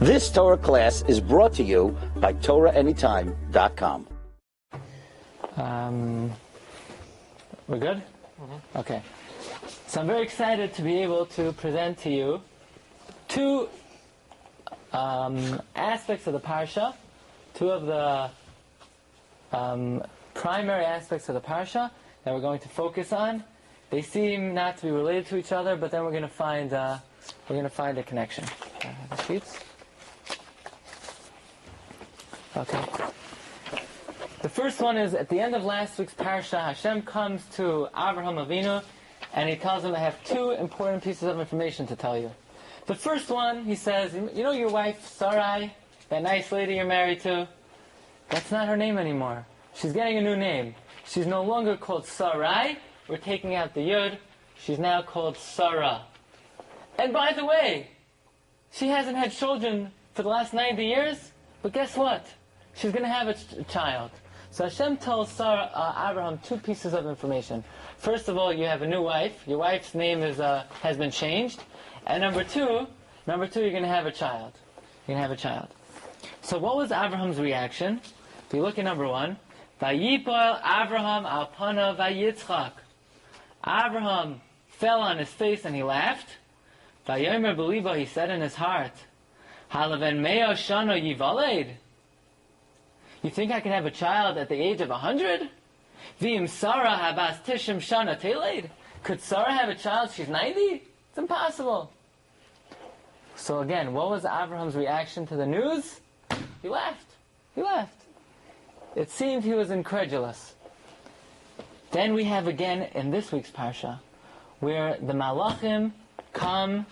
This Torah class is brought to you by TorahAnytime.com. We're good? Mm-hmm. Okay. So I'm very excited to be able to present to you two aspects of the Parsha, two of the primary aspects of the Parsha that we're going to focus on. They seem not to be related to each other, but then we're going to find a connection. The sheets. Okay. The first one is at the end of last week's Parsha. Hashem comes to Avraham Avinu, and he tells him, "I have two important pieces of information to tell you." The first one, he says, "You know your wife Sarai, that nice lady you're married to? That's not her name anymore. She's getting a new name. She's no longer called Sarai. We're taking out the Yud. She's now called Sarah. And by the way, she hasn't had children for the last 90 years, but guess what? She's going to have a child." So Hashem tells Abraham two pieces of information. First of all, you have a new wife. Your wife's name has been changed. And number two, you're going to have a child. You're going to have a child. So what was Abraham's reaction? If you look at number one, Vayipol Avraham al panav vayitzchak. Abraham fell on his face and he laughed. Vayomer belibo, he said in his heart, Halaven meo shano yivaled. You think I can have a child at the age of 100? V'im Sarah habas tishim shana teled. Could Sarah have a child? She's 90? It's impossible. So again, what was Abraham's reaction to the news? He laughed. He laughed. It seemed he was incredulous. Then we have again in this week's Parsha, where the Malachim come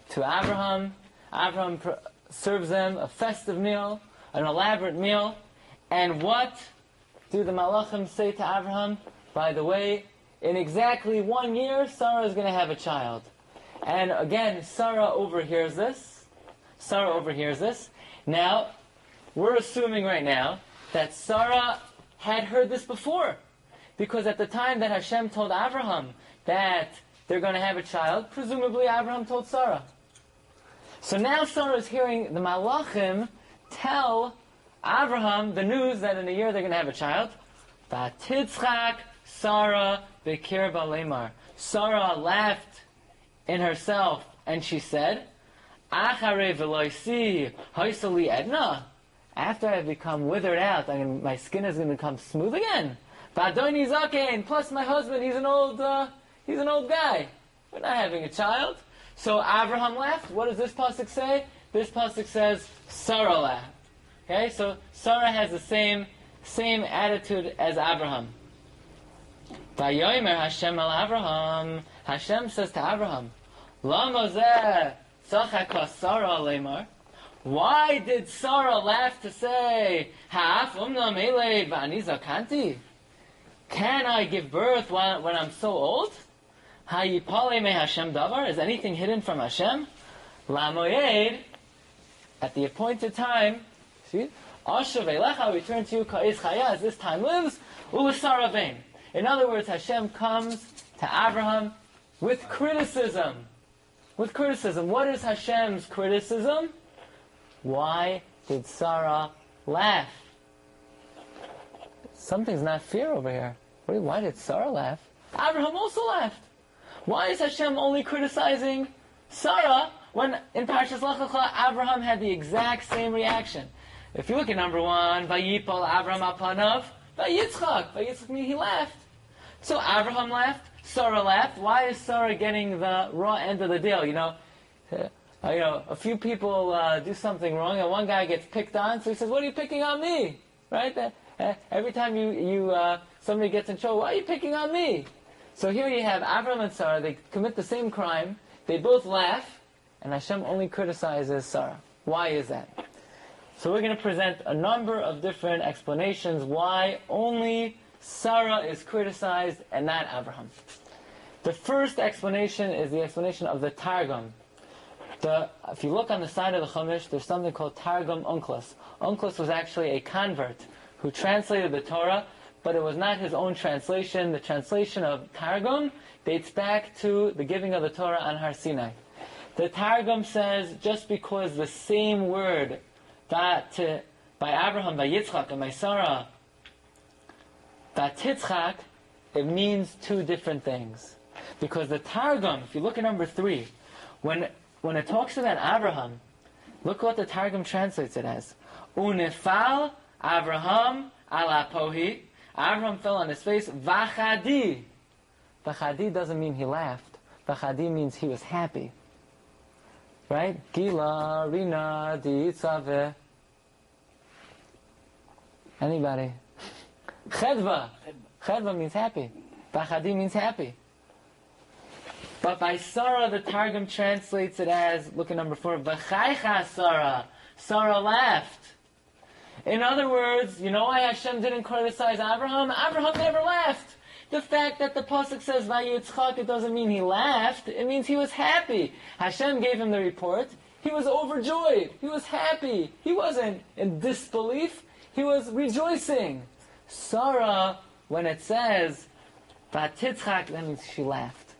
to Abraham. Abraham serves them a festive meal, an elaborate meal. And what do the Malachim say to Abraham? By the way, in exactly 1 year, Sarah is going to have a child. And again, Sarah overhears this. Now, we're assuming right now that Sarah had heard this before. Because at the time that Hashem told Abraham that they're going to have a child, presumably Abraham told Sarah. So now Sarah is hearing the Malachim tell Abraham the news that in a year they're going to have a child. Vatitzchak Sarah bekir balemar. Sarah laughed in herself and she said, Achare veloisi hoisali edna. After I've become withered out, my skin is going to become smooth again. Vadoni zaken. Plus my husband, he's an old guy. We're not having a child. So Abraham laughed. What does this pasuk say? This pasuk says Sarah laughed. Okay, so Sarah has the same attitude as Abraham. Vayomer Hashem al Abraham. Hashem says to Abraham, Lama zeh tzachaka Sarah lemar. Why did Sarah laugh to say, Ha'af umna meled v'ani zakanti? Can I give birth when I'm so old? Ha'yipale me Hashem davar? Is anything hidden from Hashem? Lamoyed, at the appointed time, see? Ashav elecha, return to you, ka'is chaya, as this time lives, u'l'sara vein. In other words, Hashem comes to Abraham with criticism. With criticism. What is Hashem's criticism? Why did Sarah laugh? Something's not fair over here. Why did Sarah laugh? Abraham also laughed. Why is Hashem only criticizing Sarah when in Parshas Lech Lecha Abraham had the exact same reaction? If you look at number one, Vayipol Abraham apanav, Vayitzchak. Vayitzchak means he laughed. So Abraham laughed, Sarah laughed. Why is Sarah getting the raw end of the deal? A few people do something wrong, and one guy gets picked on, so he says, "What are you picking on me?" Right? Every time somebody gets in trouble, why are you picking on me? So here you have Abraham and Sarah. They commit the same crime. They both laugh, and Hashem only criticizes Sarah. Why is that? So we're going to present a number of different explanations why only Sarah is criticized and not Abraham. The first explanation is the explanation of the Targum. If you look on the side of the Chumash, there's something called Targum Unclus. Unclus was actually a convert who translated the Torah, but it was not his own translation. The translation of Targum dates back to the giving of the Torah on Har Sinai. The Targum says just because the same word by Abraham, by Yitzchak, and by Sarah, that Yitzchak, it means two different things. Because the Targum, if you look at number 3, when it talks about Abraham, look what the Targum translates it as. Unifal Abraham ala pohi. Abraham fell on his face. Vachadi. Vachadi doesn't mean he laughed. Vachadi means he was happy. Right? Gila, Rina, Diitzave. Anybody? Chedva. Chedva means happy. Vachadi means happy. But by Sarah, the Targum translates it as, look at number 4, V'chaycha Sarah. Sarah laughed. In other words, you know why Hashem didn't criticize Abraham? Abraham never laughed. The fact that the pasuk says Vayitzchak, it doesn't mean he laughed. It means he was happy. Hashem gave him the report. He was overjoyed. He was happy. He wasn't in disbelief. He was rejoicing. Sarah, when it says Vatitzchak, that means she laughed.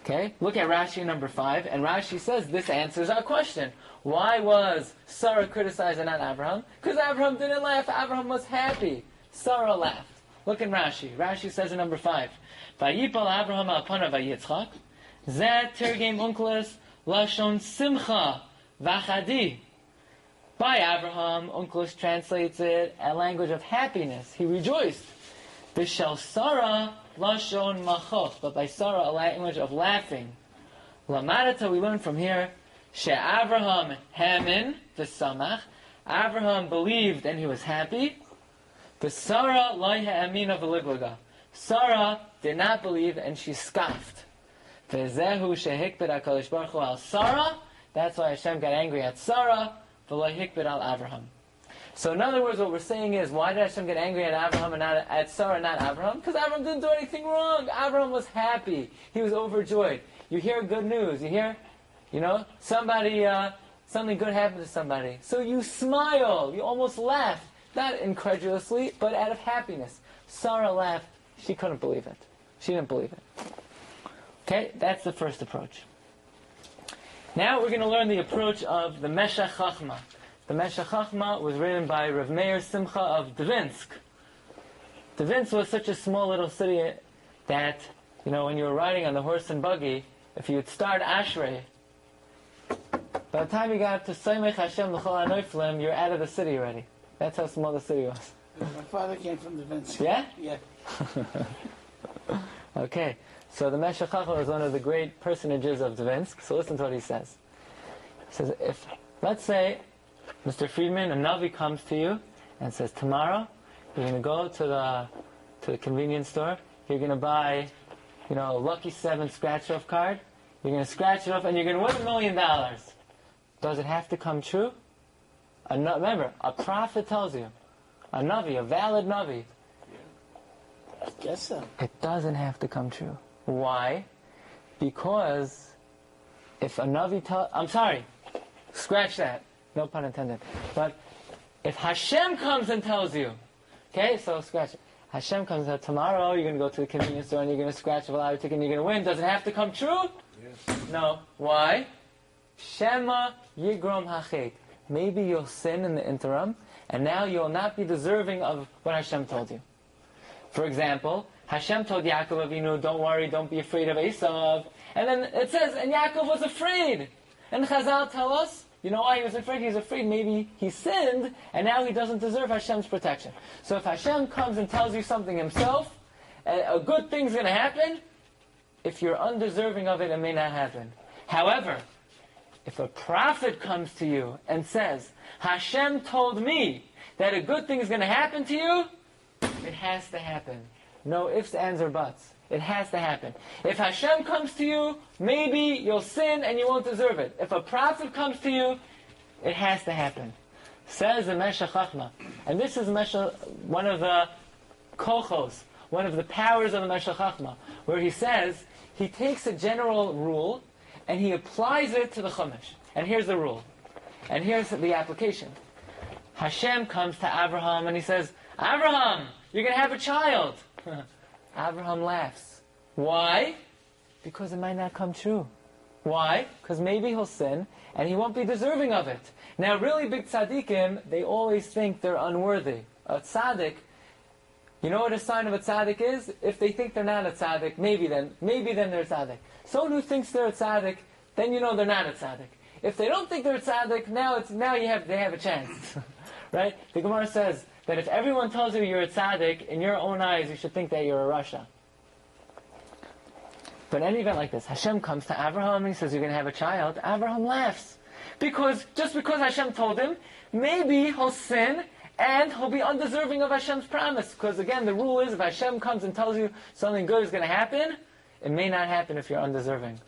Okay? Look at Rashi number 5, and Rashi says this answers our question. Why was Sarah criticized and not Abraham? Because Abraham didn't laugh. Abraham was happy. Sarah laughed. Look in Rashi. Rashi says in number 5, Vayipal Abraham al panav vayitzchak, zeh tergem unkles lashon simcha vachadi. By Abraham, Unclus translates it a language of happiness. He rejoiced. Bishel Sarah lashon machof, but by Sarah a language of laughing. Lamadata, we learn from here, she'Avraham hamin v'samach. Abraham believed and he was happy. Sarah loy ha'amina v'liglaga. Sarah did not believe and she scoffed. V'zehu shehikbid HaKadosh Baruch Hu al Sarah. That's why Hashem got angry at Sarah. V'lo hikbid al Abraham. So in other words, what we're saying is, why did Hashem get angry at Abraham and not at Sarah, not Abraham? Because Abraham didn't do anything wrong. Abraham was happy. He was overjoyed. You hear good news. You hear, somebody, something good happened to somebody. So you smile. You almost laugh. Not incredulously, but out of happiness. Sarah laughed. She couldn't believe it. She didn't believe it. Okay, that's the first approach. Now we're going to learn the approach of the Meshech Chachma. The Meshech Chachma was written by Rav Meir Simcha of Dvinsk. Dvinsk was such a small little city that, when you were riding on the horse and buggy, if you would start Ashrei, by the time you got up to Soymech Hashem L'chol HaNoiflim, you're out of the city already. That's how small the city was. My father came from Dvinsk. Yeah? Yeah. Okay. So the Meshech Chachma is one of the great personages of Dvinsk. So listen to what he says. He says, if, let's say, Mr. Friedman, a Navi comes to you and says, tomorrow you're going to go to the convenience store, you're going to buy, a Lucky 7 scratch-off card, you're going to scratch it off and you're going to win $1 million. Does it have to come true? Remember, a prophet tells you, a Navi, a valid Navi. I guess so. It doesn't have to come true. Why? Because if a Navi scratch that, no pun intended. But if Hashem comes and tells you, okay, so scratch it. Hashem comes and says, tomorrow you're going to go to the convenience store and you're going to scratch a lottery ticket and you're going to win. Does it have to come true? Yes. No. Why? Shema yigrom hachet. Maybe you'll sin in the interim, and now you'll not be deserving of what Hashem told you. For example, Hashem told Yaakov Avinu, don't worry, don't be afraid of Esav. And then it says, and Yaakov was afraid. And Chazal tell us, you know why he was afraid? He was afraid maybe he sinned, and now he doesn't deserve Hashem's protection. So if Hashem comes and tells you something himself, a good thing's going to happen, if you're undeserving of it, it may not happen. However, if a prophet comes to you and says, Hashem told me that a good thing is going to happen to you, it has to happen. No ifs, ands, or buts. It has to happen. If Hashem comes to you, maybe you'll sin and you won't deserve it. If a prophet comes to you, it has to happen. Says the Meshech Chachma. And this is one of the kochos, one of the powers of the Meshech Chachma, where he says, he takes a general rule and he applies it to the Chumash. And here's the rule. And here's the application. Hashem comes to Abraham and he says, Abraham, you're going to have a child. Abraham laughs. Why? Because it might not come true. Why? Because maybe he'll sin, and he won't be deserving of it. Now, really big tzaddikim, they always think they're unworthy. A tzaddik, you know what a sign of a tzaddik is? If they think they're not a tzaddik, maybe then they're a tzaddik. Someone who thinks they're a tzaddik, then you know they're not a tzaddik. If they don't think they're a tzaddik, they have a chance. Right? The Gemara says that if everyone tells you you're a tzaddik, in your own eyes you should think that you're a rasha. But in any event like this, Hashem comes to Avraham and he says, you're going to have a child. Avraham laughs. Just because Hashem told him, maybe he'll sin and he'll be undeserving of Hashem's promise. Because again, the rule is if Hashem comes and tells you something good is going to happen, it may not happen if you're undeserving.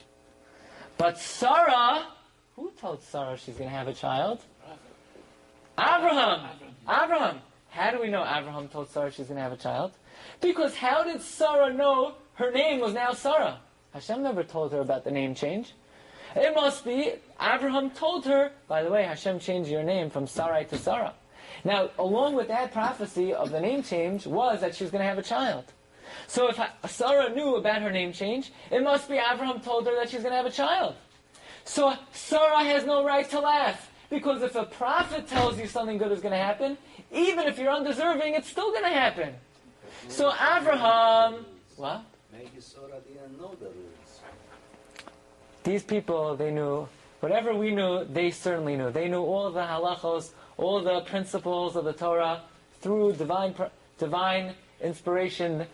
But Sarah, who told Sarah she's going to have a child? Avraham. How do we know Avraham told Sarah she's going to have a child? Because how did Sarah know her name was now Sarah? Hashem never told her about the name change. It must be Avraham told her, by the way, Hashem changed your name from Sarai to Sarah. Now, along with that prophecy of the name change was that she was going to have a child. So if Sarah knew about her name change, it must be Avraham told her that she's going to have a child. So Sarah has no right to laugh. Because if a prophet tells you something good is going to happen, even if you're undeserving, it's still going to happen. So Avraham... What? Maybe Sarah didn't know the rules. These people, they knew. Whatever we knew, they certainly knew. They knew all the halachos, all the principles of the Torah, through divine inspiration.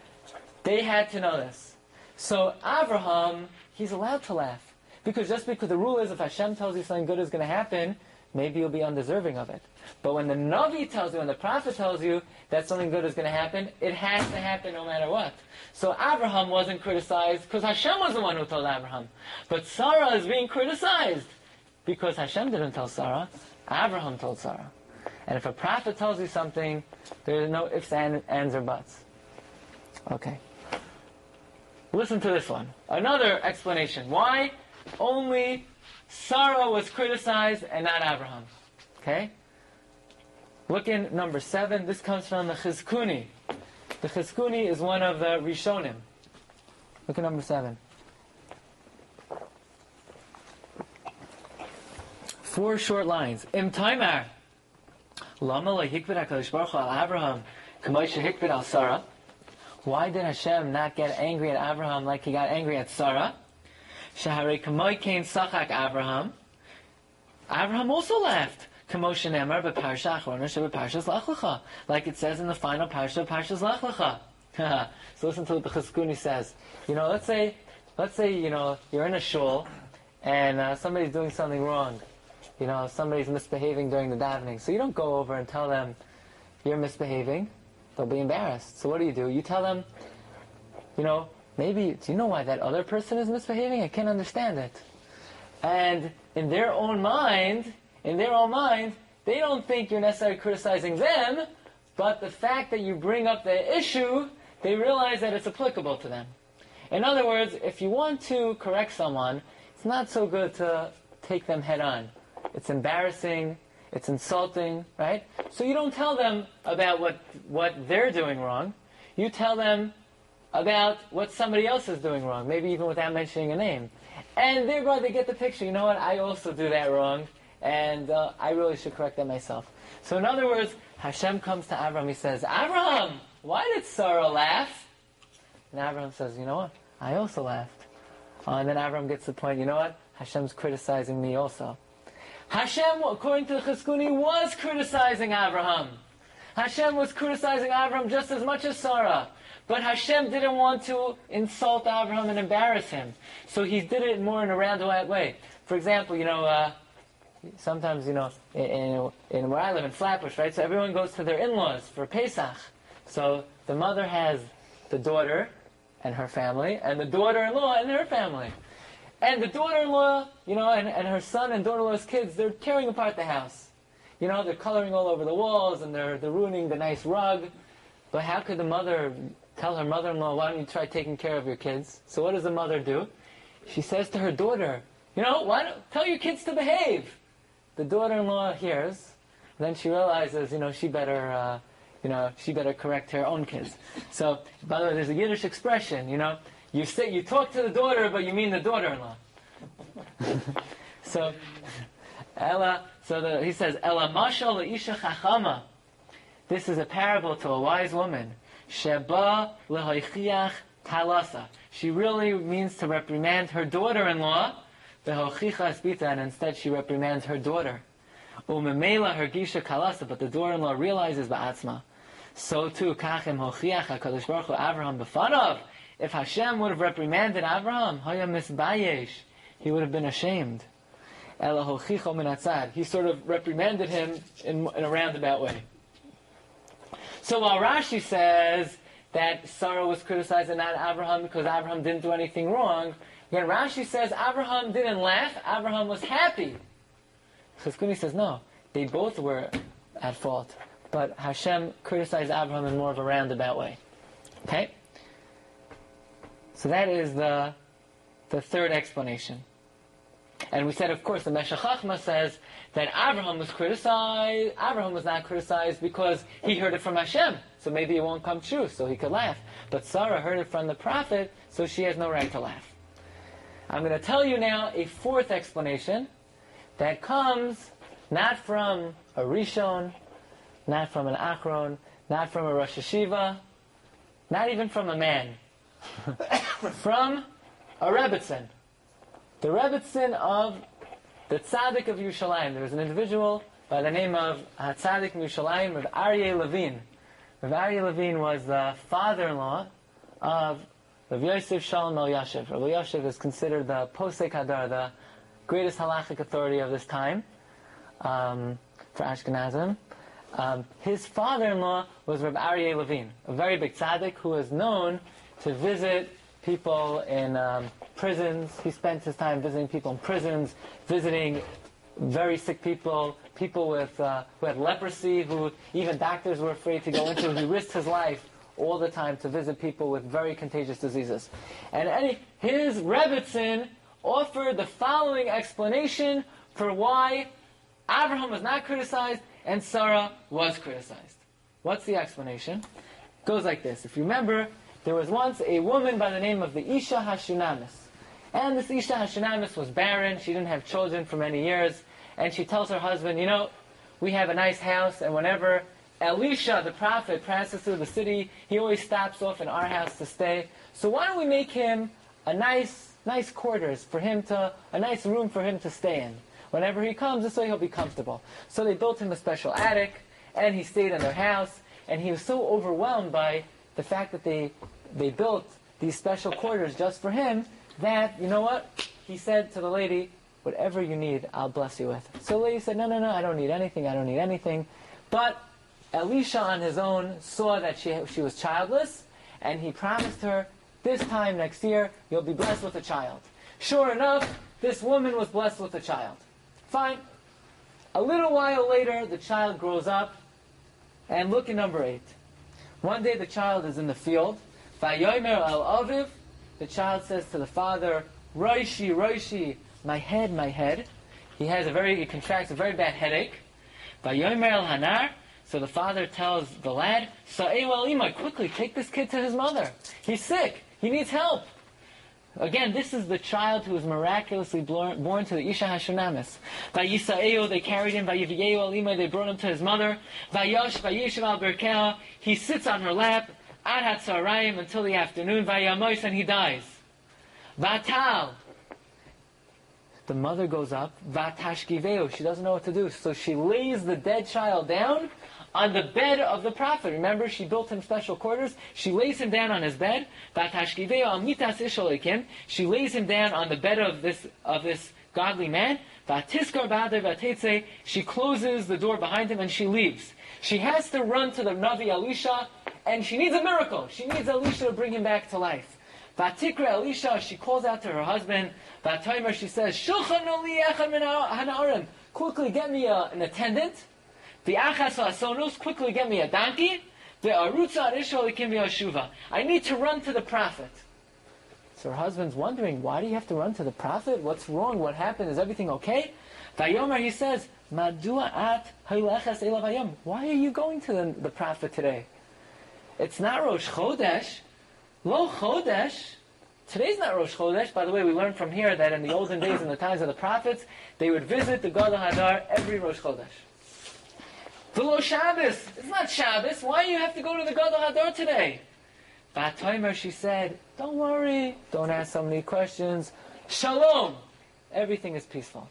They had to know this. So Avraham, he's allowed to laugh. Because the rule is if Hashem tells you something good is going to happen, maybe you'll be undeserving of it. But when the Navi tells you, when the Prophet tells you that something good is going to happen, it has to happen no matter what. So Avraham wasn't criticized because Hashem was the one who told Avraham. But Sarah is being criticized because Hashem didn't tell Sarah, Avraham told Sarah. And if a Prophet tells you something, there's no ifs, ands, or buts. Okay. Listen to this one. Another explanation. Why only Sarah was criticized and not Avraham? Okay? Look in number 7. This comes from the Chizkuni. The Chizkuni is one of the Rishonim. Look at number 7. 4 short lines. Im Taimar. Lama la hikvid HaKadosh Baruch Hu al Avraham k'may shehikvid al Sarah. Why did Hashem not get angry at Avraham like he got angry at Sarah? Shaharei k'may kain sachak Avraham. Avraham also laughed. K'moshe nemar b'parsha achrona shebeparshas lach lecha. Like it says in the final parsha of Parshas lach lecha. So listen to what the Chizkuni says. Let's say, you're in a shul, and somebody's doing something wrong. Somebody's misbehaving during the davening. So you don't go over and tell them, you're misbehaving. They'll be embarrassed. So what do? You tell them, maybe, do you know why that other person is misbehaving? I can't understand it. And in their own mind, they don't think you're necessarily criticizing them, but the fact that you bring up the issue, they realize that it's applicable to them. In other words, if you want to correct someone, it's not so good to take them head on. It's embarrassing, it's insulting, right? So you don't tell them about what they're doing wrong. You tell them about what somebody else is doing wrong, maybe even without mentioning a name. And thereby they get the picture, I also do that wrong, and I really should correct that myself. So in other words, Hashem comes to Avraham, he says, Avraham, why did Sarah laugh? And Avraham says, you know what, I also laughed. And then Avraham gets the point, you know what, Hashem's criticizing me also. Hashem, according to the Chizkuni, was criticizing Avraham. Hashem was criticizing Avraham just as much as Sarah. But Hashem didn't want to insult Avraham and embarrass him. So he did it more in a roundabout way. For example, sometimes, in where I live, in Flatbush, right? So everyone goes to their in-laws for Pesach. So the mother has the daughter and her family, and the daughter-in-law and her family. And the daughter-in-law, and her son and daughter-in-law's kids, they're tearing apart the house. They're coloring all over the walls, and they're ruining the nice rug. But how could the mother tell her mother-in-law, why don't you try taking care of your kids? So what does the mother do? She says to her daughter, why don't tell your kids to behave? The daughter-in-law hears, then she realizes, she better correct her own kids. So, by the way, there's a Yiddish expression, you talk to the daughter, but you mean the daughter-in-law. So, he says, Ela mashal leisha chachama. This is a parable to a wise woman. Sheba lehoichiach talasa. She really means to reprimand her daughter-in-law, behochicha spita, and instead she reprimands her daughter. Umemela her gisha kalasa, but the daughter-in-law realizes ba'atzma. So too, kachem hochiach HaKadosh Baruch Hu Avraham b'fanav. If Hashem would have reprimanded Avraham, haya misbayesh, he would have been ashamed. Ela hochicho min hatzad. He sort of reprimanded him in a roundabout way. So while Rashi says that Sarah was criticized and not Avraham because Avraham didn't do anything wrong, again Rashi says Avraham didn't laugh, Avraham was happy. Chizkuni says no, they both were at fault, but Hashem criticized Avraham in more of a roundabout way. Okay? So that is the third explanation. And we said, of course, the Meshech Chochmah says that Avraham was criticized. Avraham was not criticized because he heard it from Hashem, so maybe it won't come true, so he could laugh. But Sarah heard it from the prophet, so she has no right to laugh. I'm going to tell you now a fourth explanation that comes not from a Rishon, not from an Achron, not from a Rosh Hashiva, not even from a man, from a Rebbetzin. The Rebbetzin of the Tzaddik of Yerushalayim. There was an individual by the name of Tzaddik of Yerushalayim, Rav Aryeh Levin. Rav Aryeh Levin was the father-in-law of Rav Yosef Shalom Elyashiv. Rav Elyashiv is considered the Posek Hadar, the greatest halachic authority of this time for Ashkenazim. His father-in-law was Rav Aryeh Levin, a very big tzaddik who was known to visit people in prisons. He spent his time visiting people in prisons, visiting very sick people, people with who had leprosy, who even doctors were afraid to go into. He risked his life all the time to visit people with very contagious diseases. And his Rebbetzin offered the following explanation for why Abraham was not criticized and Sarah was criticized. What's the explanation? It goes like this. If you remember, there was once a woman by the name of the Isha Hashunamis. And this Isha Hashunamis was barren. She didn't have children for many years. And she tells her husband, we have a nice house, and whenever Elisha, the prophet, passes through the city, he always stops off in our house to stay. So why don't we make him a nice quarters for him a nice room for him to stay in. Whenever he comes, this way he'll be comfortable. So they built him a special attic, and he stayed in their house, and he was so overwhelmed by the fact that they built these special quarters just for him, that, he said to the lady, whatever you need, I'll bless you with. So the lady said, no, I don't need anything. But Elisha on his own saw that she was childless, and he promised her, this time next year, you'll be blessed with a child. Sure enough, this woman was blessed with a child. Fine. A little while later, the child grows up, and look at number 8. One day the child is in the field. Vayomer al aviv, the child says to the father, Roishi, my head. He contracts a very bad headache. Vayomer al hanar, so the father tells the lad, Sa'eu al imay, quickly take this kid to his mother. He's sick. He needs help. Again, this is the child who was miraculously born to the Isha Hashunamis. Vayisa'eu, they carried him. Vayiviyeu al imay, they brought him to his mother. Vayeshiv al berkeha, he sits on her lap. Ad hatzarayim, until the afternoon. Vayamois, and he dies. Vatal, the mother goes up. Vatashkiveu, she doesn't know what to do. So she lays the dead child down on the bed of the prophet. Remember, she built him special quarters. She lays him down on his bed. Vatashkiveu al mitas isholikim, she lays him down on the bed of this godly man. Vatiskar ba'adar vatetze, she closes the door behind him and she leaves. She has to run to the Navi Elisha, and she needs a miracle. She needs Elisha to bring him back to life. Vatikra Elisha, she calls out to her husband. Vatomer, she says, Shulchan li echad min hanarim, quickly get me an attendant. V'achas ha'asonos, quickly get me a donkey. V'arutza arishol likim v'yashuva, I need to run to the prophet. So her husband's wondering, why do you have to run to the prophet? What's wrong? What happened? Is everything okay? Vayomer, he says, Madua at haylechas elav hayom, why are you going to the prophet today? It's not Rosh Chodesh. Lo Chodesh. Today's not Rosh Chodesh. By the way, we learned from here that in the olden days, in the times of the prophets, they would visit the Gadol Hadar every Rosh Chodesh. V'lo Shabbos. It's not Shabbos. Why do you have to go to the Gadol Hadar today? V'atomer, she said, don't worry. Don't ask so many questions. Shalom. Everything is peaceful.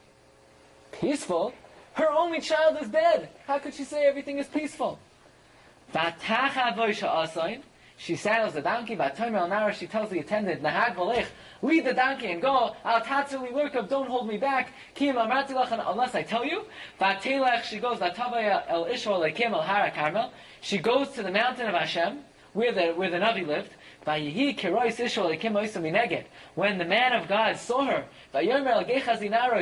Peaceful? Her only child is dead. How could she say everything is peaceful? She saddles the donkey. She tells the attendant, Nahag v'lech, lead the donkey and go. Al tatzili lurkav, don't hold me back. Kim amarti lachan, unless I tell you. She goes, el ishol lekim el hara Carmel. She goes to the mountain of Hashem, where the Navi lived. When the man of God saw her,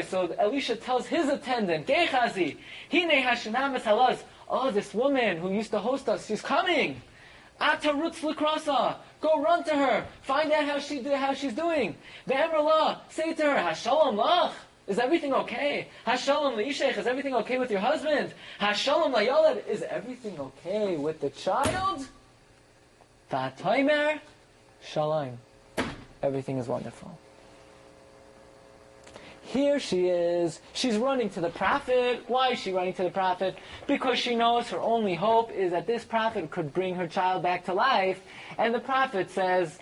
so Elisha tells his attendant, oh, this woman who used to host us, she's coming. Go run to her. Find out how she's doing. Say to her, Hashalom lach. Is everything okay? Hashalom leishech. Is everything okay with your husband? Hashalom layolad. Is everything okay with the child? V'atomer shalom. Everything is wonderful. Here she is. She's running to the prophet. Why is she running to the prophet? Because she knows her only hope is that this prophet could bring her child back to life. And the prophet sends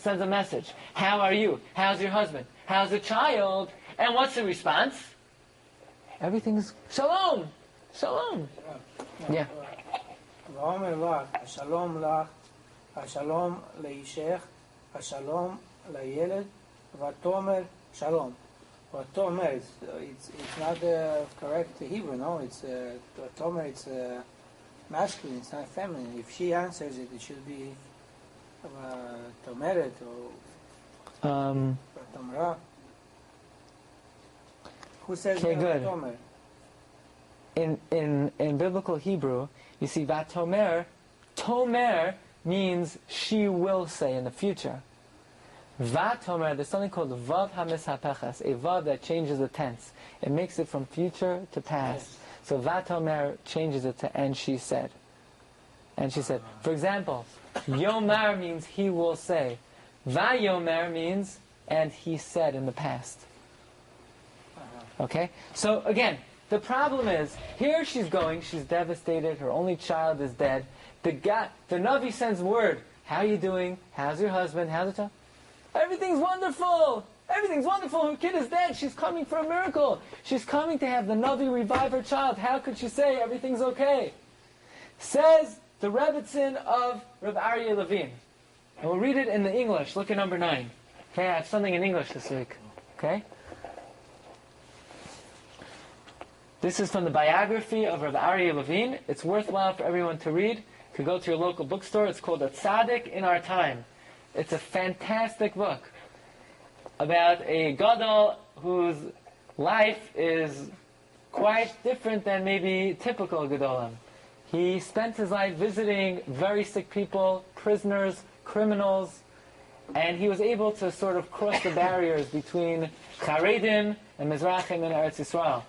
a message. How are you? How's your husband? How's the child? And what's the response? Everything's shalom. Shalom. Yeah. ואומר לך, השלום לך, השלום לאישך, השלום לילד, ותאמר שלום. ותאמר, it's not correct Hebrew, no? It's ותאמר, it's masculine, it's not feminine. If she answers it, it should be תאמרת or ותאמרה. Who says okay, good. ותאמר? In biblical Hebrew, you see, Vatomer, Tomer means she will say in the future. Vatomer, there's something called Vav HaMishapeches, a Vav that changes the tense. It makes it from future to past. Yes. So Vatomer changes it to and she said. And she said. For example, Yomar means he will say. Vayomer means and he said in the past. Okay? So again, the problem is, here she's going, she's devastated, her only child is dead. The Navi sends word, how are you doing? How's your husband? How's the child? Everything's wonderful! Everything's wonderful! Her kid is dead! She's coming for a miracle! She's coming to have the Navi revive her child. How could she say everything's okay? Says the Rebbitzin of Rabbi Aryeh Levine. And we'll read it in the English. Look at number 9. Okay, I have something in English this week. Okay? This is from the biography of Rabbi Aryeh Levine. It's worthwhile for everyone to read. You could go to your local bookstore. It's called A Tzaddik in Our Time. It's a fantastic book about a gadol whose life is quite different than maybe typical gadolim. He spent his life visiting very sick people, prisoners, criminals, and he was able to sort of cross the barriers between Charedim and Mizrachim and Eretz Yisrael.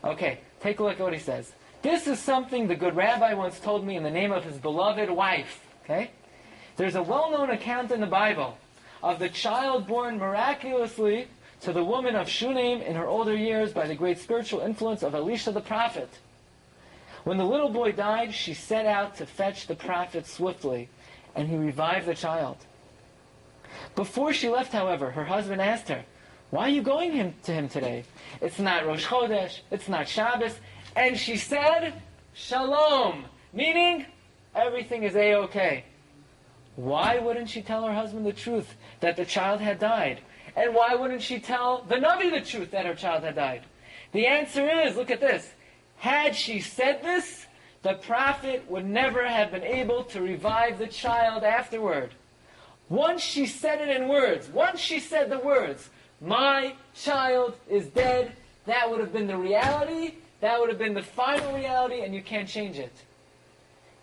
Okay, take a look at what he says. This is something the good rabbi once told me in the name of his beloved wife. Okay? There's a well-known account in the Bible of the child born miraculously to the woman of Shunem in her older years by the great spiritual influence of Elisha the prophet. When the little boy died, she set out to fetch the prophet swiftly, and he revived the child. Before she left, however, her husband asked her, why are you going to him today? It's not Rosh Chodesh, it's not Shabbos. And she said, Shalom, meaning everything is A-okay. Why wouldn't she tell her husband the truth, that the child had died? And why wouldn't she tell the Navi the truth, that her child had died? The answer is, look at this, had she said this, the prophet would never have been able to revive the child afterward. Once she said it in words, once she said the words, my child is dead, that would have been the reality, that would have been the final reality, and you can't change it.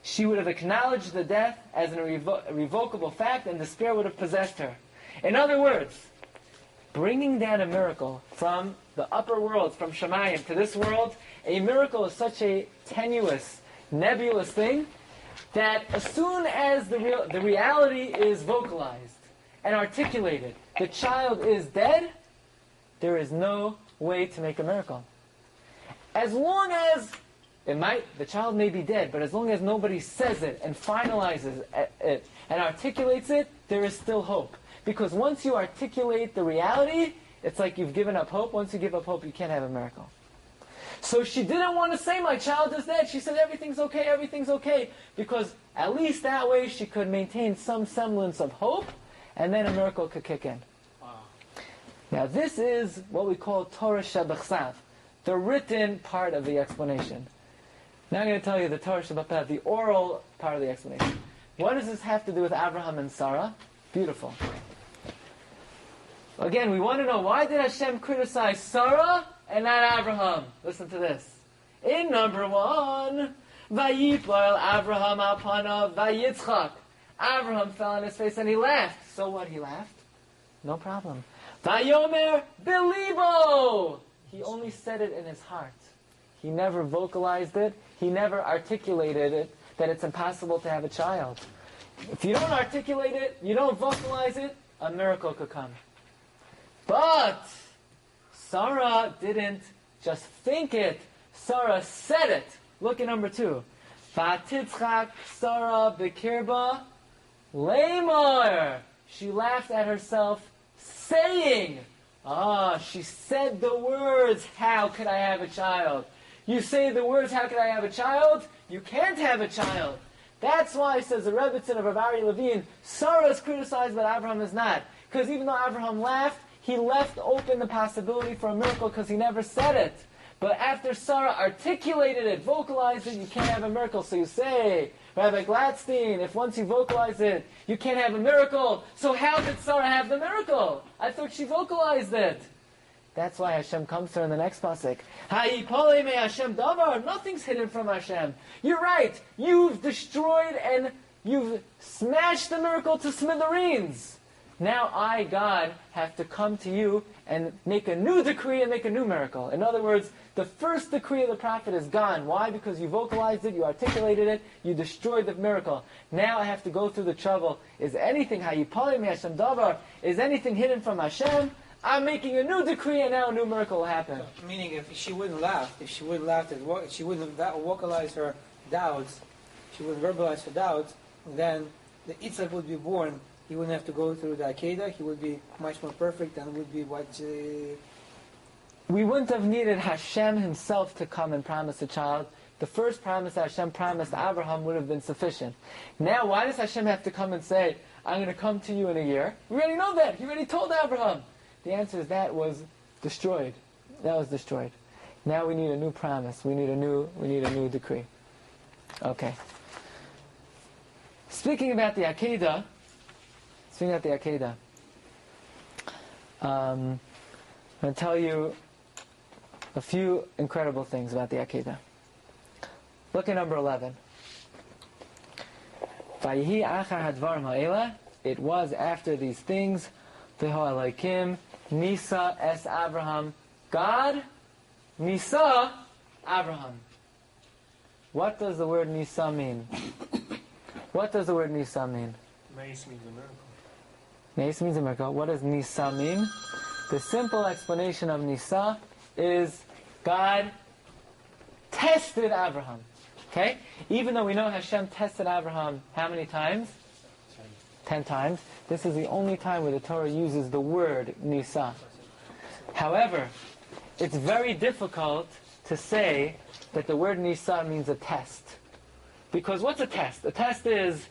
She would have acknowledged the death as an irrevocable fact, and despair would have possessed her. In other words, bringing down a miracle from the upper world, from Shemayim to this world, a miracle is such a tenuous, nebulous thing, that as soon as the reality is vocalized, and articulated. The child is dead, there is no way to make a miracle. As long as the child may be dead, but as long as nobody says it and finalizes it and articulates it, there is still hope. Because once you articulate the reality, it's like you've given up hope. Once you give up hope, you can't have a miracle. So she didn't want to say, my child is dead. She said, everything's okay, because at least that way she could maintain some semblance of hope, and then a miracle could kick in. Wow. Now this is what we call Torah Shebechsav, the written part of the explanation. Now I'm going to tell you the Torah Shebechsav, the oral part of the explanation. What does this have to do with Abraham and Sarah? Beautiful. Again, we want to know, why did Hashem criticize Sarah and not Abraham? Listen to this. In number 1, Vayipal Abraham al panav vayitzchak. Abraham fell on his face and he laughed. So what? He laughed? No problem. Vayomer belibo. He only said it in his heart. He never vocalized it. He never articulated it, that it's impossible to have a child. If you don't articulate it, you don't vocalize it, a miracle could come. But Sarah didn't just think it. Sarah said it. Look at number 2. Vatitzchak Sarah bekirba lemor. She laughed at herself, saying, she said the words, how could I have a child? You say the words, how could I have a child? You can't have a child. That's why, says the Rebbe of Rabbi Levine, Sarah is criticized, but Abraham is not. Because even though Abraham laughed, he left open the possibility for a miracle because he never said it. But after Sarah articulated it, vocalized it, you can't have a miracle. So you say, Rabbi Glatstein, if once you vocalize it, you can't have a miracle. So how did Sarah have the miracle? I thought she vocalized it. That's why Hashem comes to her in the next pasuk. Ha'ipole me Hashem davar. Nothing's hidden from Hashem. You're right. You've destroyed and you've smashed the miracle to smithereens. Now I, God, have to come to you and make a new decree and make a new miracle. In other words, the first decree of the prophet is gone. Why? Because you vocalized it, you articulated it, you destroyed the miracle. Now I have to go through the trouble. Is anything, Ha'yipali me Hashem davar, is anything hidden from Hashem? I'm making a new decree and now a new miracle will happen. So, meaning if she wouldn't laugh, if she wouldn't vocalize her doubts, she wouldn't verbalize her doubts, then the Yitzhak would be born. He wouldn't have to go through the Akedah. He would be much more perfect and would be what... We wouldn't have needed Hashem himself to come and promise a child. The first promise that Hashem promised Abraham would have been sufficient. Now, why does Hashem have to come and say, I'm going to come to you in a year? We already know that. He already told Abraham. The answer is that was destroyed. That was destroyed. Now we need a new promise. We need a new decree. Okay. Speaking about the Akedah, I'm going to tell you a few incredible things about the Akedah. Look at number 11. Vayehi achar hadvarim ha'ela. It was after these things. V'ho Elokim Nisa es Abraham. God Nisa Abraham. What does the word Nisa mean? What does the word Nisa mean? Mace means a miracle. Mace means a miracle. What does Nisa mean? The simple explanation of Nisa is God tested Abraham. Okay? Even though we know Hashem tested Abraham how many times? 10 times. This is the only time where the Torah uses the word Nisa. However, it's very difficult to say that the word Nisa means a test. Because what's a test? A test is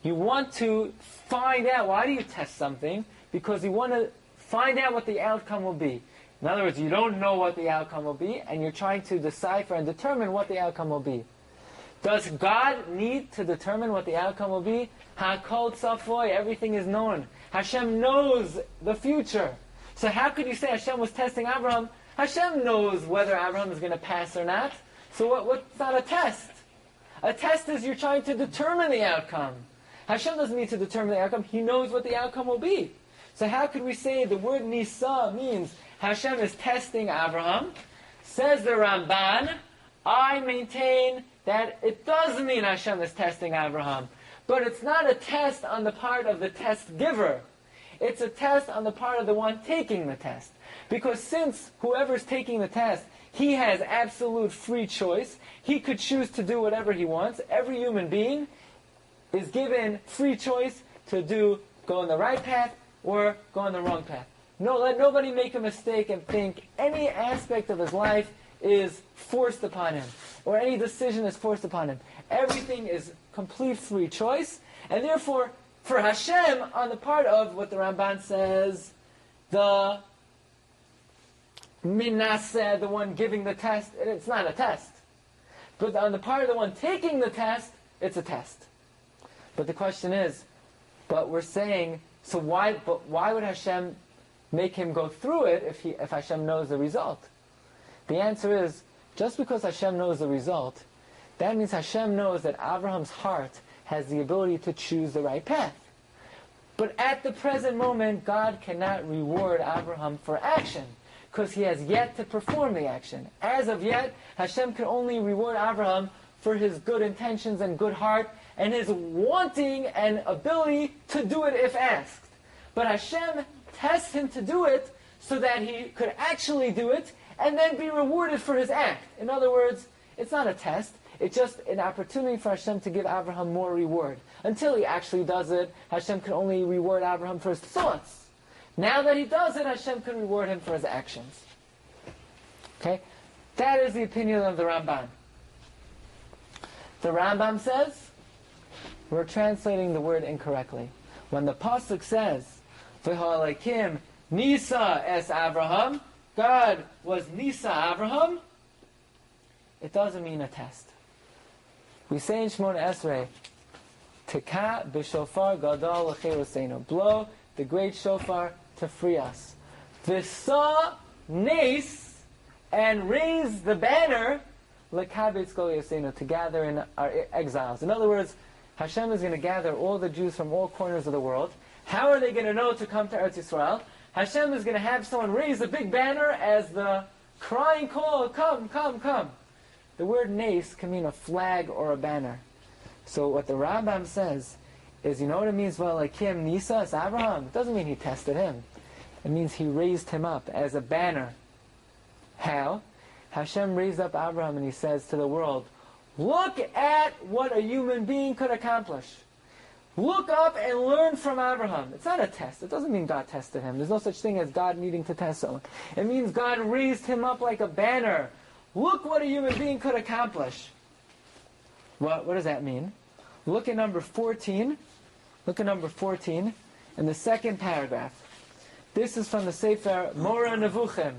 you want to find out. Why do you test something? Because you want to find out what the outcome will be. In other words, you don't know what the outcome will be, and you're trying to decipher and determine what the outcome will be. Does God need to determine what the outcome will be? HaKol Tzafoy, everything is known. Hashem knows the future. So how could you say Hashem was testing Abraham? Hashem knows whether Abraham is going to pass or not. So what's not a test? A test is you're trying to determine the outcome. Hashem doesn't need to determine the outcome. He knows what the outcome will be. So how could we say the word Nisa means Hashem is testing Abraham? Says the Ramban, I maintain that it does mean Hashem is testing Abraham. But it's not a test on the part of the test giver. It's a test on the part of the one taking the test. Because since whoever's taking the test, he has absolute free choice, he could choose to do whatever he wants. Every human being is given free choice to go on the right path or go on the wrong path. No, let nobody make a mistake and think any aspect of his life is forced upon him, or any decision is forced upon him. Everything is complete free choice, and therefore, for Hashem, on the part of what the Ramban says, the minaseh, the one giving the test, it's not a test. But on the part of the one taking the test, it's a test. But the question is, but we're saying, so why would Hashem make him go through it if Hashem knows the result? The answer is, just because Hashem knows the result, that means Hashem knows that Abraham's heart has the ability to choose the right path. But at the present moment, God cannot reward Abraham for action, because he has yet to perform the action. As of yet, Hashem can only reward Abraham for his good intentions and good heart, and his wanting and ability to do it if asked. But Hashem tests him to do it so that he could actually do it, and then be rewarded for his act. In other words, it's not a test. It's just an opportunity for Hashem to give Abraham more reward. Until he actually does it, Hashem can only reward Abraham for his thoughts. Now that he does it, Hashem can reward him for his actions. Okay? That is the opinion of the Ramban. The Rambam says, we're translating the word incorrectly. When the Pasuk says, V'ha'alekim Nisa es Abraham, God was Nisa Abraham, it doesn't mean a test. We say in Shemona Esrei, Teka b'shofar gadol l'cheirosenu, blow the great shofar to free us. V'sa nes, and raise the banner, l'kabetz kol yosenu, to gather in our exiles. In other words, Hashem is going to gather all the Jews from all corners of the world. How are they going to know to come to Eretz Yisrael? Hashem is going to have someone raise a big banner as the crying call, come, come, come. The word nes can mean a flag or a banner. So what the Rambam says is, you know what it means? Well, like him, Nisa, it's Abraham. It doesn't mean he tested him. It means he raised him up as a banner. How? Hashem raised up Abraham and he says to the world, look at what a human being could accomplish. Look up and learn from Abraham. It's not a test. It doesn't mean God tested him. There's no such thing as God needing to test someone. It means God raised him up like a banner. Look what a human being could accomplish. What does that mean? Look at number 14. Look at number 14 in the second paragraph. This is from the Sefer Moreh Nevuchim.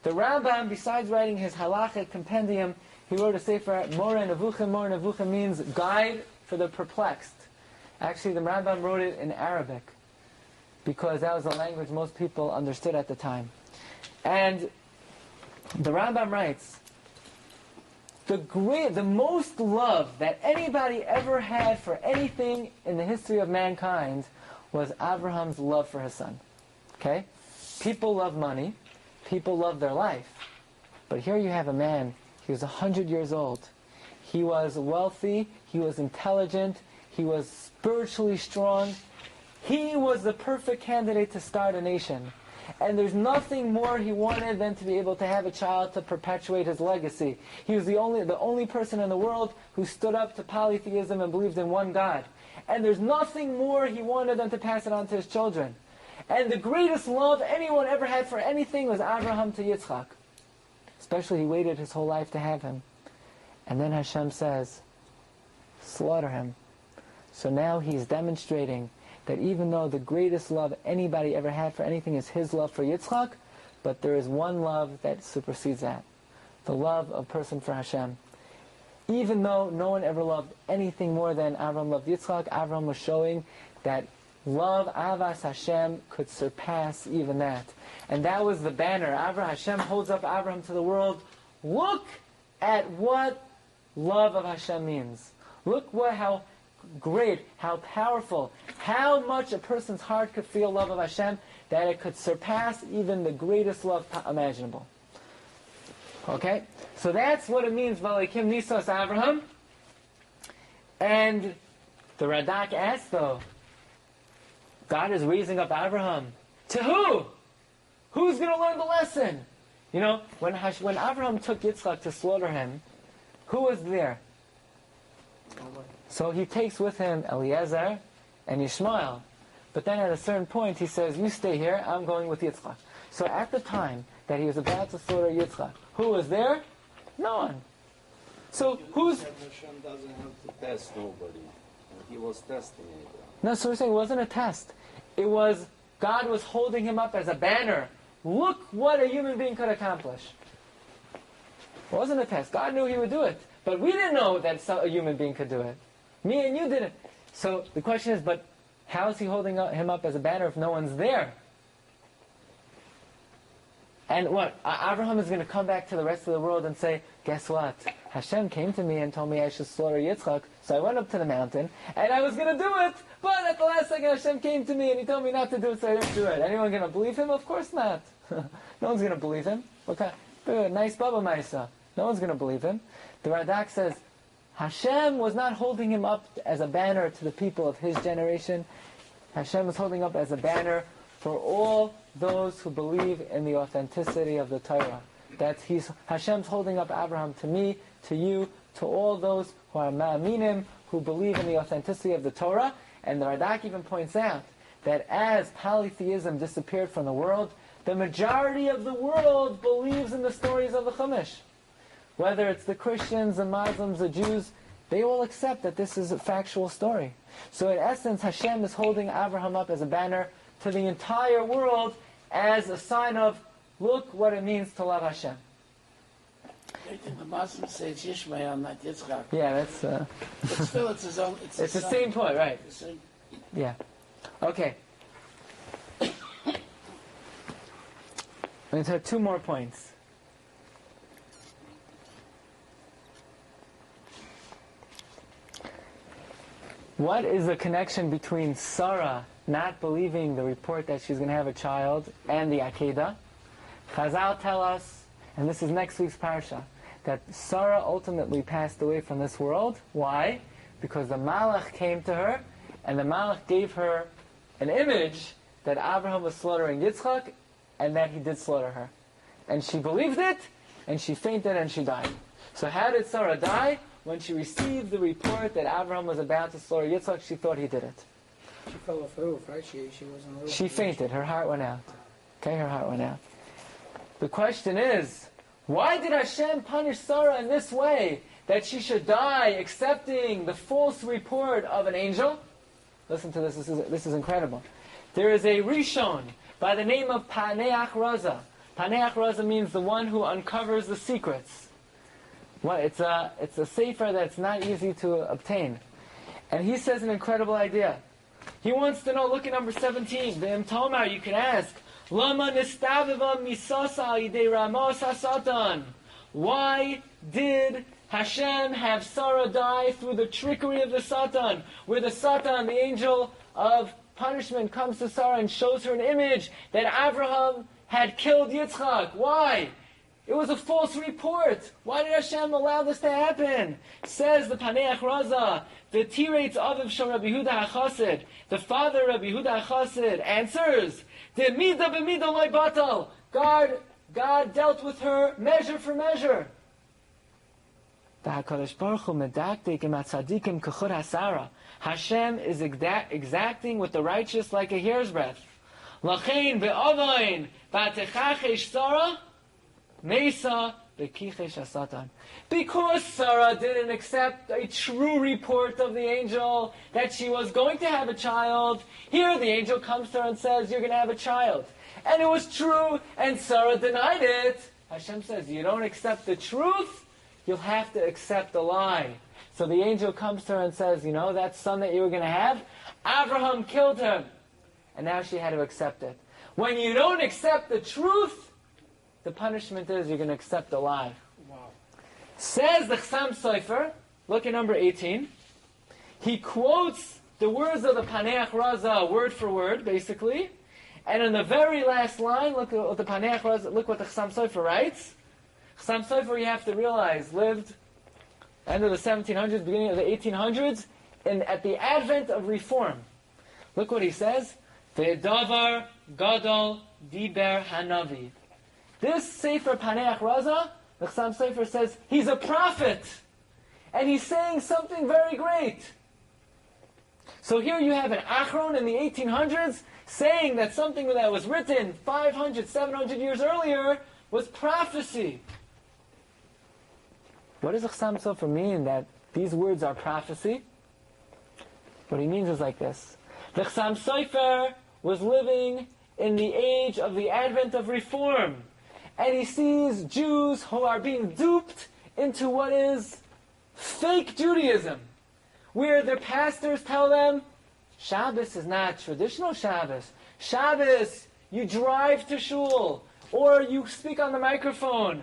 The Rambam, besides writing his halachic compendium, he wrote a Sefer Moreh Nevuchim. Moreh Nevuchim means guide for the perplexed. Actually, the Rambam wrote it in Arabic because that was the language most people understood at the time. And the Rambam writes, the most love that anybody ever had for anything in the history of mankind was Abraham's love for his son. Okay? People love money. People love their life. But here you have a man, he was 100 years old. He was wealthy. He was intelligent. He was spiritually strong. He was the perfect candidate to start a nation. And there's nothing more he wanted than to be able to have a child to perpetuate his legacy. He was the only person in the world who stood up to polytheism and believed in one God. And there's nothing more he wanted than to pass it on to his children. And the greatest love anyone ever had for anything was Abraham to Yitzchak. Especially he waited his whole life to have him. And then Hashem says, slaughter him. So now he's demonstrating that even though the greatest love anybody ever had for anything is his love for Yitzchak, but there is one love that supersedes that. The love of a person for Hashem. Even though no one ever loved anything more than Abraham loved Yitzchak, Abraham was showing that love, Avas Hashem, could surpass even that. And that was the banner. Hashem holds up Abraham to the world. Look at what love of Hashem means. Look how great, how powerful, how much a person's heart could feel love of Hashem, that it could surpass even the greatest love imaginable. Okay? So that's what it means, V'alekim Nisas Abraham. And the Radak asked though, God is raising up Abraham. To who? Who's going to learn the lesson? You know, when Abraham took Yitzchak to slaughter him, who was there? So he takes with him Eliezer and Yishmael. But then at a certain point he says, you stay here, I'm going with Yitzchak. So at the time that he was about to slaughter Yitzchak, who was there? No one. So who's... Hashem doesn't have to test nobody. He was testing Abraham. No, so we're saying it wasn't a test. It was, God was holding him up as a banner. Look what a human being could accomplish. It wasn't a test. God knew he would do it. But we didn't know that a human being could do it. Me and you didn't. So the question is, but how is he holding him up as a banner if no one's there? And what? Abraham is going to come back to the rest of the world and say, guess what? Hashem came to me and told me I should slaughter Yitzchak, so I went up to the mountain, and I was going to do it, but at the last second Hashem came to me and he told me not to do it, so I didn't do it. Anyone going to believe him? Of course not. No one's going to believe him. Okay, nice Baba Maisa. No one's going to believe him. The Radak says, Hashem was not holding him up as a banner to the people of his generation. Hashem was holding up as a banner for all those who believe in the authenticity of the Torah. That Hashem's holding up Abraham to me, to you, to all those who are ma'aminim, who believe in the authenticity of the Torah. And the Radak even points out that as polytheism disappeared from the world, the majority of the world believes in the stories of the Chumash. Whether it's the Christians, the Muslims, the Jews, they all accept that this is a factual story. So in essence, Hashem is holding Abraham up as a banner to the entire world as a sign of, look what it means to love Hashem. The Muslims say it's Yishmael, not Yitzchak. Yeah, that's... But still, it's his own... It's the same point, right? The same. Yeah. Okay. I'm going to have two more points. What is the connection between Sarah not believing the report that she's going to have a child and the Akedah? Chazal tell us, and this is next week's Parsha, that Sarah ultimately passed away from this world. Why? Because the Malach came to her, and the Malach gave her an image that Abraham was slaughtering Yitzchak, and that he did slaughter her. And she believed it, and she fainted and she died. So how did Sarah die? When she received the report that Abraham was about to slaughter Yitzchak, she thought he did it. She fell off the roof, right? She wasn't roof. She fainted. Her heart went out. Okay, her heart went out. The question is, why did Hashem punish Sarah in this way? That she should die accepting the false report of an angel? Listen to this. This is incredible. There is a Rishon by the name of Paneach Raza. Paneach Raza means the one who uncovers the secrets. Well, it's a sefer that's not easy to obtain. And he says an incredible idea. He wants to know, look at number 17. V'im Tomar, you can ask, Lama nistaviva misasa idei ramos hasatan. Why did Hashem have Sarah die through the trickery of the Satan? Where the Satan, the angel of punishment, comes to Sarah and shows her an image that Abraham had killed Yitzchak. Why? It was a false report. Why did Hashem allow this to happen? Says the Paneach Raza, the Tirates Aviv Shel Rabbi Yehuda HaChassid, the father Rabbi Yehuda HaChassid answers, the Mida b'Mida loy batal. God dealt with her measure for measure. The HaKadosh Baruch Hu medaktik im atzadikim kechur hasara. Hashem is exacting with the righteous like a hair's breadth. Lachein be'avain ba'techachesh Sarah Mesa bekichesh asatan. Because Sarah didn't accept a true report of the angel that she was going to have a child, here the angel comes to her and says, you're going to have a child. And it was true, and Sarah denied it. Hashem says, you don't accept the truth, you'll have to accept the lie. So the angel comes to her and says, you know, that son that you were going to have, Abraham killed him. And now she had to accept it. When you don't accept the truth, the punishment is you're going to accept the lie. Wow. Says the Chsam Sofer, look at number 18. He quotes the words of the Paneach Raza word for word, basically. And in the very last line, look at what the Paneach Raza, look what the Chsam Sofer writes. Chsam Sofer, you have to realize, lived end of the 1700s, beginning of the 1800s, at the advent of reform. Look what he says. Ve'davar gadol diber hanavi. This Sefer Paneach Raza, the Chassam Sofer says, he's a prophet. And he's saying something very great. So here you have an Achron in the 1800s saying that something that was written 500, 700 years earlier was prophecy. What does the Chassam Sofer mean that these words are prophecy? What he means is like this. The Chassam Sofer was living in the age of the advent of reform. And he sees Jews who are being duped into what is fake Judaism, where their pastors tell them, Shabbos is not traditional Shabbos. Shabbos, you drive to shul, or you speak on the microphone.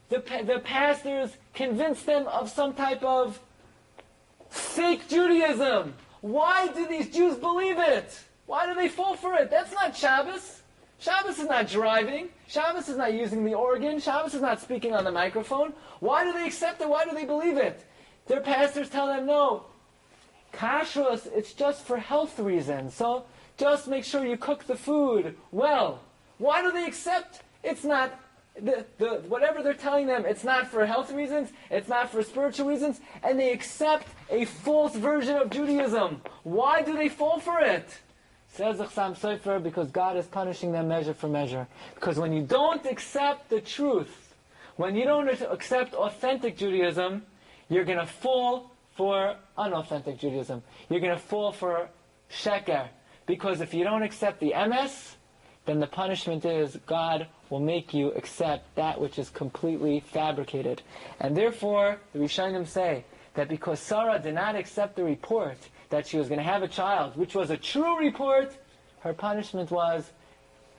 The pastors convince them of some type of fake Judaism. Why do these Jews believe it? Why do they fall for it? That's not Shabbos. Shabbos is not driving. Shabbos is not using the organ. Shabbos is not speaking on the microphone. Why do they accept it? Why do they believe it? Their pastors tell them, no, kashrus, it's just for health reasons. So just make sure you cook the food well. Why do they accept it's not, whatever they're telling them, it's not for health reasons, it's not for spiritual reasons, and they accept a false version of Judaism? Why do they fall for it? Says the Chassam Sofer, because God is punishing them measure for measure. Because when you don't accept the truth, when you don't accept authentic Judaism, you're going to fall for unauthentic Judaism. You're going to fall for sheker. Because if you don't accept the emes, then the punishment is God will make you accept that which is completely fabricated. And therefore, the Rishonim say that because Sarah did not accept the report that she was going to have a child, which was a true report, her punishment was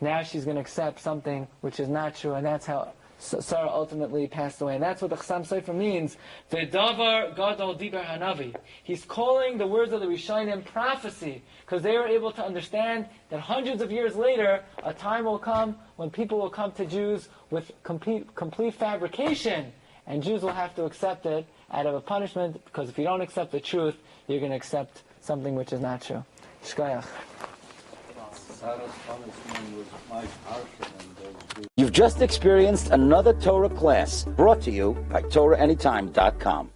now she's going to accept something which is not true, and that's how Sarah ultimately passed away. And that's what the Chassam Sofer means. Ve'davar gadol diber hanavi. He's calling the words of the Rishonim prophecy, because they were able to understand that hundreds of years later, a time will come when people will come to Jews with complete fabrication, and Jews will have to accept it out of a punishment, because if you don't accept the truth, you're going to accept something which is not true. Shkoyach. Sarah's punishment was much harsher than those Jews. You've just experienced another Torah class brought to you by TorahAnytime.com.